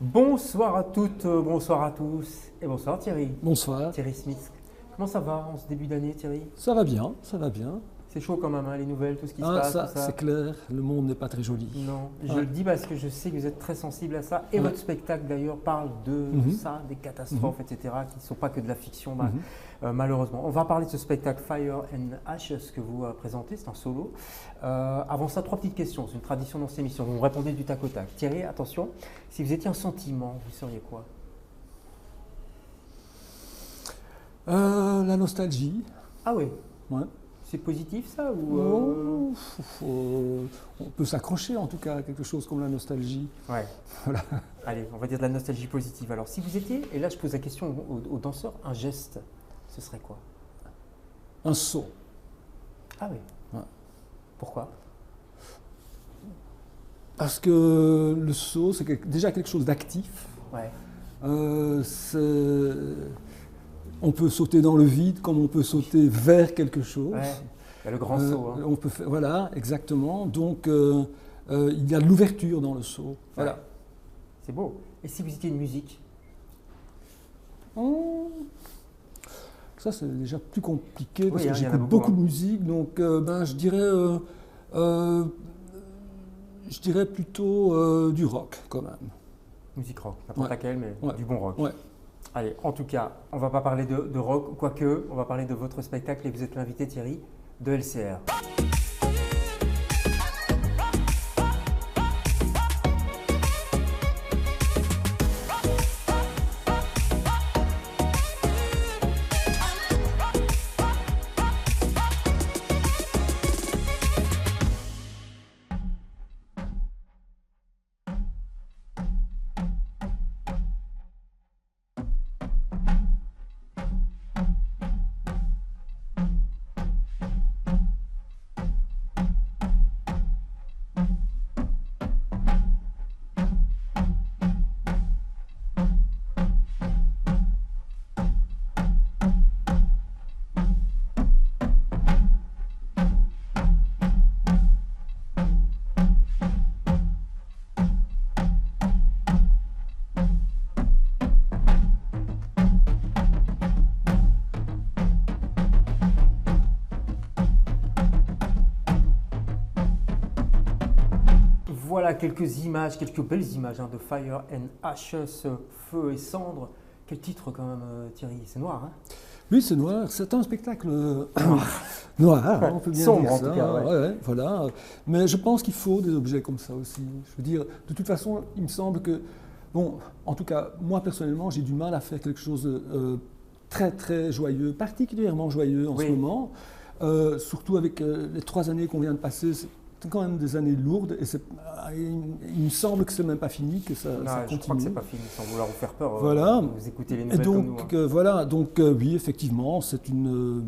Bonsoir à toutes, bonsoir à tous et bonsoir Thierry. Bonsoir. Thierry Smith. Comment ça va en ce début d'année Thierry? Ça va bien, ça va bien. C'est chaud quand même, hein, les nouvelles, tout ce qui se Ah, passe, ça, tout ça. c'est clair, le monde n'est pas très joli. Non, je Ouais. le dis parce que je sais que vous êtes très sensible à ça et Ouais. votre spectacle d'ailleurs parle de Mhm. ça, des catastrophes, etc., qui ne sont pas que de la fiction Mhm. malheureusement. On va parler de ce spectacle Fire and Ashes que vous présentez, c'est un solo. Avant ça, trois petites questions, c'est une tradition dans cette émission, vous me répondez du tac au tac. Thierry, attention, si vous étiez un sentiment, vous seriez quoi? La nostalgie. Ah oui, Ouais. c'est positif ça ou Oh, on peut s'accrocher en tout cas à quelque chose comme la nostalgie. Ouais. Voilà. Allez, on va dire de la nostalgie positive. Alors, si vous étiez, et là je pose la question aux danseurs, un geste, ce serait quoi? Un saut. Ah oui. Ouais. Pourquoi? Parce que le saut, c'est déjà quelque chose d'actif. Ouais. On peut sauter dans le vide comme on peut sauter vers quelque chose. Ouais. Il y a le grand saut. Hein. On peut faire, voilà, exactement. Donc, il y a de l'ouverture dans le saut. Voilà. Ouais. C'est beau. Et si vous étiez une musique? Oh, ça, c'est déjà plus compliqué parce Oui, que hein, il y en a j'écoute beaucoup, beaucoup hein. de musique. Donc, je dirais plutôt du rock quand même. Musique rock, n'importe Ouais. laquelle, mais Ouais. du bon rock. Ouais. Allez, en tout cas, on va pas parler de rock, quoique, on va parler de votre spectacle et vous êtes l'invité Thierry de LCR. Voilà quelques images, quelques belles images hein, de Fire and Ashes, feu et cendres. Quel titre quand même Thierry, c'est noir hein? Oui, c'est noir. C'est un spectacle noir, on peut bien Sombre, dire en ça. tout cas, ouais. Ouais, voilà. Mais je pense qu'il faut des objets comme ça aussi. Je veux dire, de toute façon, il me semble que, bon, en tout cas, moi personnellement, j'ai du mal à faire quelque chose de très très joyeux, particulièrement joyeux en Oui. ce moment. Surtout avec les 3 années qu'on vient de passer. C'est quand même des années lourdes et il me semble que c'est même pas fini, que ça Non, je continue. crois que c'est pas fini, sans vouloir vous faire peur. Voilà. Vous écoutez les Et nouvelles comme nous. donc, Hein. voilà, donc oui, effectivement, c'est une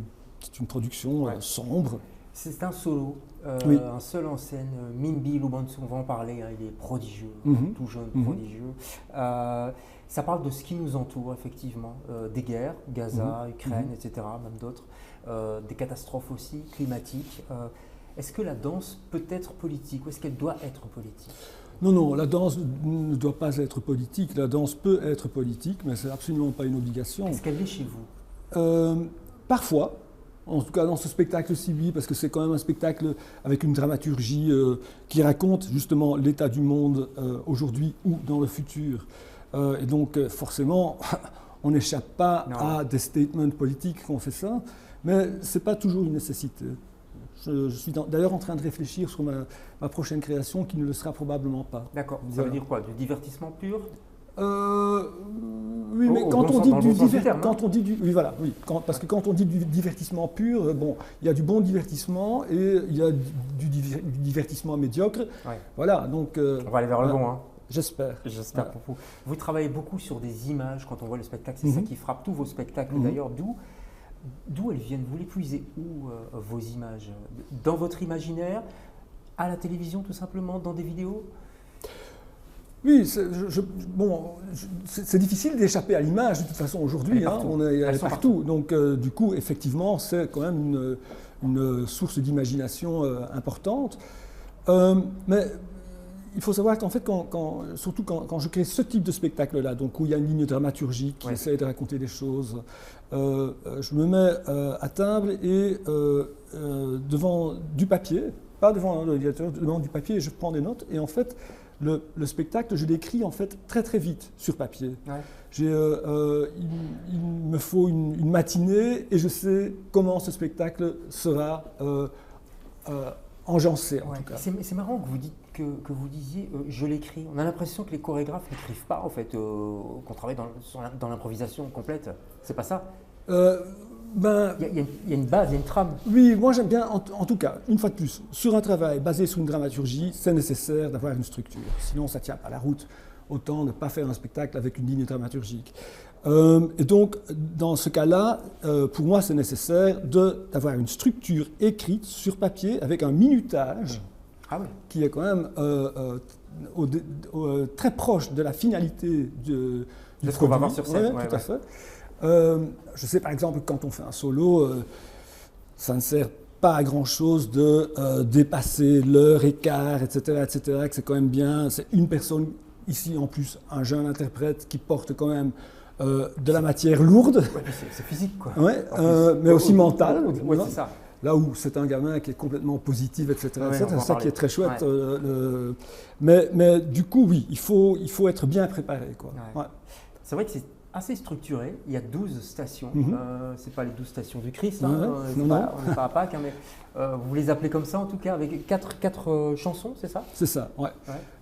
production Ouais. sombre. C'est un solo, Oui. un seul en scène. Minbi Lubantu, on va en parler, hein, il est prodigieux, Mhm. tout jeune, Mhm. prodigieux. Ça parle de ce qui nous entoure, effectivement, des guerres, Gaza, Ukraine, etc., même d'autres, des catastrophes aussi, climatiques. Est-ce que la danse peut être politique ou est-ce qu'elle doit être politique? Non, non, la danse ne doit pas être politique. La danse peut être politique, mais c'est absolument pas une obligation. Est-ce qu'elle l'est chez vous? Parfois, en tout cas dans ce spectacle-ci, oui, parce que c'est quand même un spectacle avec une dramaturgie qui raconte justement l'état du monde aujourd'hui ou dans le futur. Et donc, forcément, on n'échappe pas Non. à des statements politiques quand on fait ça, mais ce n'est pas toujours une nécessité. Je suis d'ailleurs en train de réfléchir sur ma prochaine création qui ne le sera probablement pas. D'accord. Ça Voilà. veut dire quoi? Du divertissement pur? Oui, mais Au quand bon on sens- dit dans le du bon sens du divertissement, terme, hein. quand on dit du, oui voilà, oui, parce que quand on dit du divertissement pur, bon, il y a du bon divertissement et il y a du divertissement médiocre. Ouais. Voilà, donc. On va aller vers le voilà. bon. Hein. J'espère. J'espère Voilà. pour vous. Vous travaillez beaucoup sur des images quand on voit le spectacle. C'est ça Mhm. qui frappe tous vos spectacles Mhm. d'ailleurs. D'où elles viennent? Vous les puisez où vos images? Dans votre imaginaire? À la télévision tout simplement? Dans des vidéos? Oui, c'est difficile d'échapper à l'image de toute façon aujourd'hui. Elle est partout. Elle Elles est sont partout. Donc, du coup, effectivement, c'est quand même une source d'imagination importante. Mais il faut savoir qu'en fait, surtout quand je crée ce type de spectacle-là, donc où il y a une ligne dramaturgique qui essaie de raconter des choses, je me mets à table et devant du papier, pas devant un ordinateur, devant du papier, et je prends des notes. Et en fait, le spectacle, je l'écris en fait très très vite sur papier. Ouais. Il me faut une matinée et je sais comment ce spectacle sera enjancé en tout cas. C'est marrant que vous dites que vous disiez je l'écris. On a l'impression que les chorégraphes n'écrivent pas en fait, qu'on travaille dans l'improvisation complète. C'est pas ça? Il y a une base, il y a une trame. Oui, moi j'aime bien, en tout cas, une fois de plus, sur un travail basé sur une dramaturgie, c'est nécessaire d'avoir une structure. Sinon ça ne tient pas la route. Autant ne pas faire un spectacle avec une ligne dramaturgique. Et donc, dans ce cas-là, pour moi, c'est nécessaire d'avoir une structure écrite sur papier avec un minutage qui est quand même très proche de la finalité du ce qu'on va voir sur scène. Tout à fait. Je sais, par exemple, quand on fait un solo, ça ne sert pas à grand-chose de dépasser l'heure et quart, etc., que c'est quand même bien. C'est une personne, ici en plus, un jeune interprète qui porte quand même de la matière lourde. Ouais, c'est physique, quoi. Ouais, mais aussi mentale. Oui, c'est ça. Là où c'est un gamin qui est complètement positif, etc. Ouais, c'est ça qui est très chouette. Ouais. Mais du coup, oui, il faut être bien préparé, quoi. Ouais. C'est vrai que c'est assez structuré. Il y a 12 stations. Ce n'est pas les 12 stations du Christ. On n'est pas à Pâques, mais vous les appelez comme ça en tout cas, avec 4 chansons, c'est ça? C'est ça, ouais.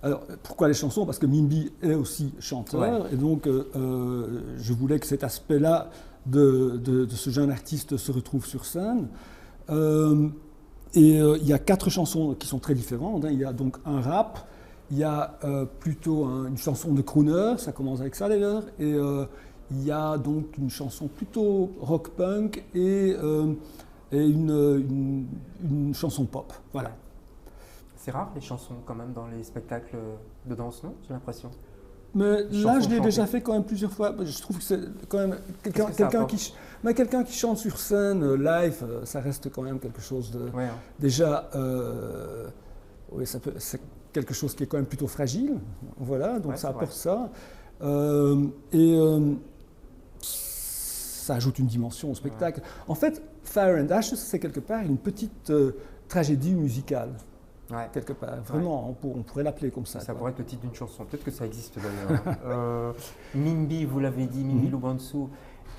Alors, pourquoi les chansons? Parce que Minby est aussi chanteur, et donc je voulais que cet aspect-là de ce jeune artiste se retrouve sur scène. Il y a 4 chansons qui sont très différentes. Il y a donc un rap, il y a plutôt une chanson de crooner, ça commence avec ça d'ailleurs, et il y a donc une chanson plutôt rock-punk et une chanson pop. Voilà. C'est rare les chansons quand même dans les spectacles de danse, non? J'ai l'impression. Mais là, je l'ai déjà fait quand même plusieurs fois. Je trouve que c'est quand même quelqu'un qui chante sur scène, live, ça reste quand même quelque chose de... Ouais, déjà, oui, c'est quelque chose qui est quand même plutôt fragile, voilà, donc ça apporte ça. Ça ajoute une dimension au spectacle. Ouais. En fait, Fire and Ashes, c'est quelque part une petite tragédie musicale. Ouais. Quelque part, vraiment, on pourrait l'appeler comme ça. Ça pourrait être le titre d'une chanson, peut-être que ça existe d'ailleurs. Minby, vous l'avez dit, Minby Lubantu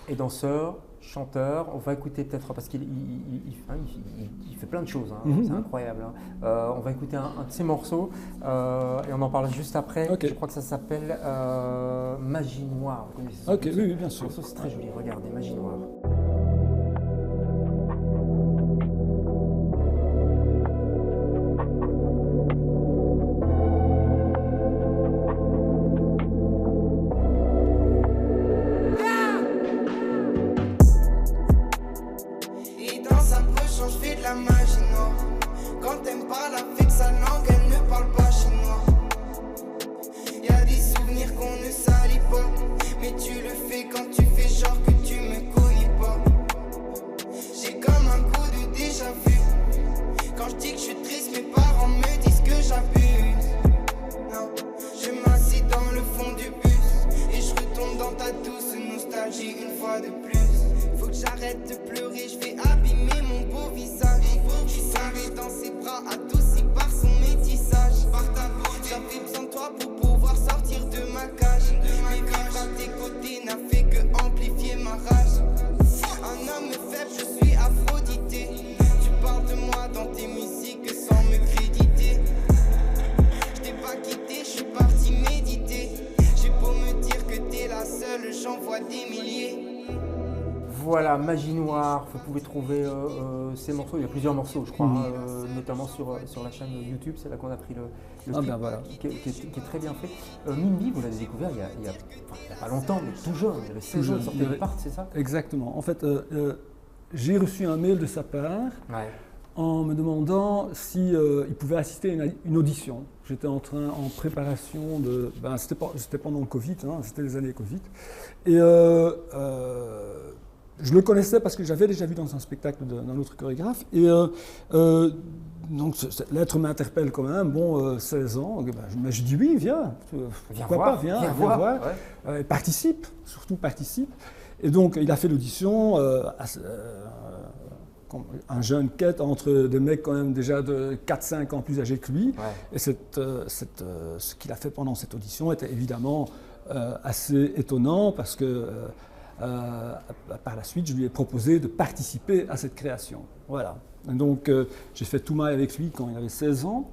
est danseur, chanteur. On va écouter peut-être, parce qu'il fait plein de choses, c'est incroyable. On va écouter un de ses morceaux et on en parle juste après. Okay. Je crois que ça s'appelle Magie Noire. Vous connaissez ça? Oui, bien sûr. Ce morceau, c'est très joli, regardez, Magie Noire. Voilà, Magie Noire, vous pouvez trouver ces morceaux, il y a plusieurs morceaux je crois, notamment sur la chaîne YouTube, c'est là qu'on a pris le clip, qui est très bien fait. Minby, vous l'avez découvert il y a pas longtemps, mais tout jeune, il y avait 16 ans, il sortait de part, c'est ça? Exactement, en fait j'ai reçu un mail de sa part en me demandant si il pouvait assister à une audition. J'étais en préparation c'était pendant le Covid, c'était les années Covid, et je le connaissais parce que j'avais déjà vu dans un spectacle d'un autre chorégraphe. Et donc l'être m'interpelle quand même, bon, 16 ans, je dis oui, viens, pourquoi pas, viens voir. Ouais. Participe, surtout participe. Et donc il a fait l'audition, un jeune quête entre des mecs quand même déjà de 4-5 ans plus âgés que lui. Ouais. Et ce qu'il a fait pendant cette audition était évidemment assez étonnant parce que par la suite, je lui ai proposé de participer à cette création. Voilà. Et donc, j'ai fait Toumaï avec lui quand il avait 16 ans.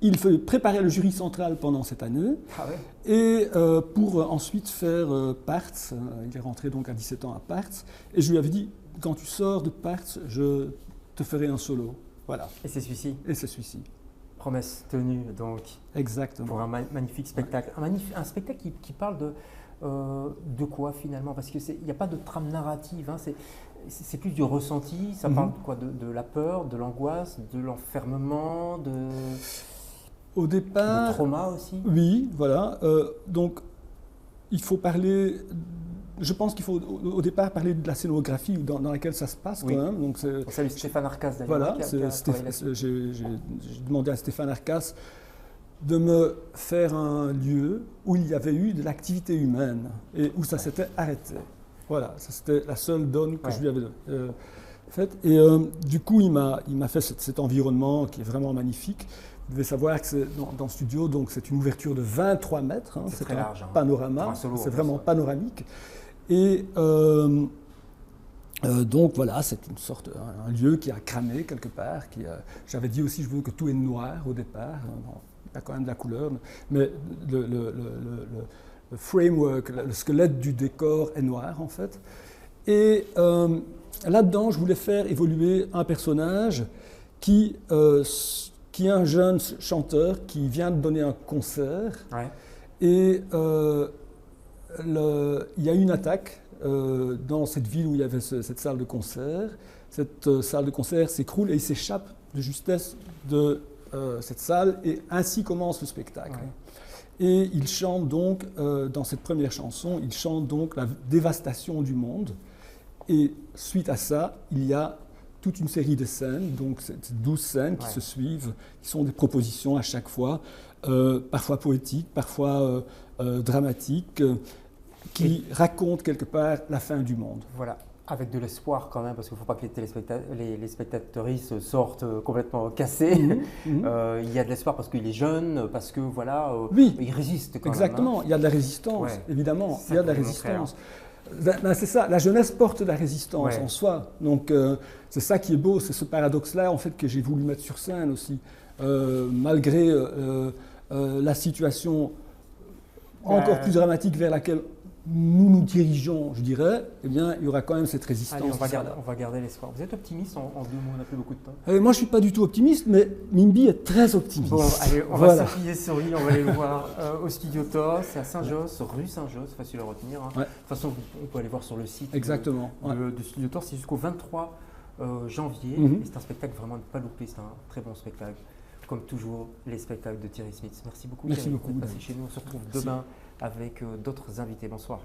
Il préparait le jury central pendant cette année. Ah ouais. Et pour ensuite faire Parts, il est rentré donc à 17 ans à Parts. Et je lui avais dit, quand tu sors de Parts, je te ferai un solo. Voilà. Et c'est celui-ci. Et c'est celui-ci. Promesse tenue, donc. Exactement. Pour un magnifique spectacle. Ouais. Un spectacle qui parle de quoi finalement? Parce qu'il n'y a pas de trame narrative, hein. C'est plus du ressenti, ça parle de quoi? De la peur, de l'angoisse, de l'enfermement, au départ, du trauma aussi? Oui, voilà. Donc, il faut parler, je pense qu'il faut au départ parler de la scénographie dans laquelle ça se passe quand même. Donc, salut Stéphane Arcas d'ailleurs. Voilà, j'ai demandé à Stéphane Arcas de me faire un lieu où il y avait eu de l'activité humaine et où ça s'était arrêté. Voilà, ça c'était la seule donne que je lui avais faite. Et du coup, il m'a fait cet environnement qui est vraiment magnifique. Vous devez savoir que c'est dans le studio, donc c'est une ouverture de 23 mètres. Hein, c'est très large, panorama, c'est vraiment panoramique. Et donc voilà, c'est une sorte, un lieu qui a cramé quelque part. J'avais dit aussi, je veux que tout est noir au départ. Il y a quand même de la couleur, mais le framework, le squelette du décor est noir en fait. Et là-dedans, je voulais faire évoluer un personnage qui est un jeune chanteur qui vient de donner un concert. Ouais. Et il y a eu une attaque dans cette ville où il y avait cette salle de concert. Cette salle de concert s'écroule et il s'échappe de justesse de cette salle, et ainsi commence le spectacle. Ouais. Et il chante donc, dans cette première chanson, il chante donc la dévastation du monde. Et suite à ça, il y a toute une série de scènes, donc 12 scènes qui se suivent, qui sont des propositions à chaque fois, parfois poétiques, parfois dramatiques, qui racontent quelque part la fin du monde. Voilà. Avec de l'espoir quand même, parce qu'il ne faut pas que les spectateurs sortent complètement cassés. Il y a de l'espoir parce qu'il est jeune, parce que voilà, il résiste quand exactement. même. Hein. Il y a de la résistance, évidemment. Il y a de la résistance. Ben, c'est ça, la jeunesse porte de la résistance en soi. Donc c'est ça qui est beau, c'est ce paradoxe-là en fait que j'ai voulu mettre sur scène aussi. Malgré la situation encore plus dramatique vers laquelle nous dirigeons, je dirais, eh bien, il y aura quand même cette résistance. Allez, on va garder l'espoir. Vous êtes optimiste en 2 mots, on n'a plus beaucoup de temps. Moi, je ne suis pas du tout optimiste, mais Mimbi est très optimiste. Bon, allez, on va s'appuyer sur lui, on va aller le voir au Studio TOS, c'est à Saint-Josse, rue Saint-Josse, facile à retenir. Hein. Ouais. De toute façon, on peut aller voir sur le site de Studio TOS, c'est jusqu'au 23 janvier, et c'est un spectacle vraiment à ne pas louper, c'est un très bon spectacle. Comme toujours, les spectacles de Thierry Smith. Merci beaucoup. Merci beaucoup. D'être passé chez nous. On se retrouve demain avec d'autres invités. Bonsoir.